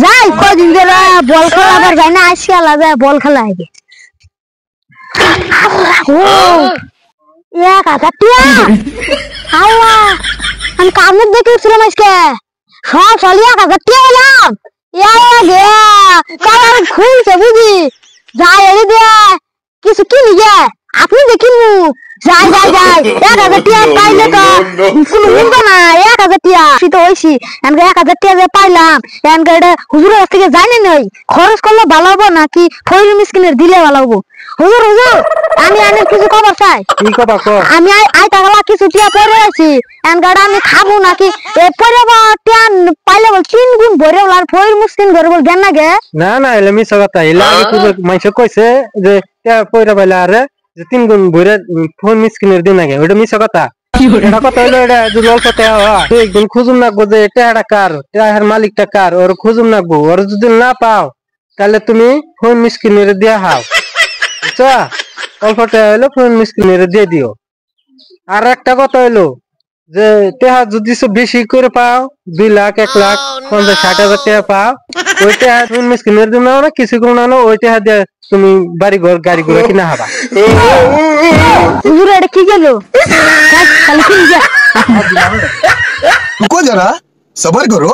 যাই কদিন ধরে বল খেলা আবার যাই না, আজকে খেলা যায় বল খেলা আগে। ও 1000 টিয়া আল্লাহ, আমি কামড় দেখেছিলাম আজকে সব চলি 1000 টিয়া হলাম। খুলছে বুঝি যাই এনে দে কিছু কিনি গে আপনি দেখিন যাই যাই যাই 1000 টিয়া পাইলে তো কোনো মূল্য না। 1000 টিয়া তো হয়েছি 1000 টিয়া যে পাইলাম এটা হুজুরের কাছ থেকে জানি নই খরচ করলে ভালো হবো নাকি ফয়রুল মিসকিনের দিলে ভালো হবো। হুজুর হুজুর আমি আনের কিছু খবর চাই। আমি আইতাগলা কিছু টিয়া পরে আছি এনগাড়া আমি খাবো নাকি পরে টিয়া পাইলে বল 3 গুণ ভরে আর ফয়রুল মিসকিন ঘরে বল জ্ঞান না গে। না না এলে মিছা কথা এলে আগে তুই মাইসে কইছে যে টিয়া পয়রা পাইলে আরে যে 3 গুণ ভরে ফয়রুল মিসকিনের দিন আগে ওটা মিছা কথা। এটা কথা হইলো এটা যদি অল্প টিয়া হয় একদিন খুঁজুম নাকবো যে টিয়াটা কার, টিয়ার মালিকটা কার, ওর খুঁজুম নাকবো। ওর যদি না পাও তাহলে তুমি ফয়রুল মিসকিনের দিয়া হাও বুঝছো। অল্প টিয়া হইলো ফয়রুল মিসকিনের দিয়ে দিও। আর একটা কথা হইলো যে টিয়া যদি বেশি করে পাও 2 লাখ 1 লাখ 50-60 হাজার টাকা পাও ওই টিয়া তুমি মিসকিনের দিন না কিছু কোনো না ওই টিয়া দিয়ে তুমি বাড়ি ঘর গাড়ি ঘোড়া কিনা হবা। হুজুর এটা কি গেল খালি কি যা रुको जरा सबर करो।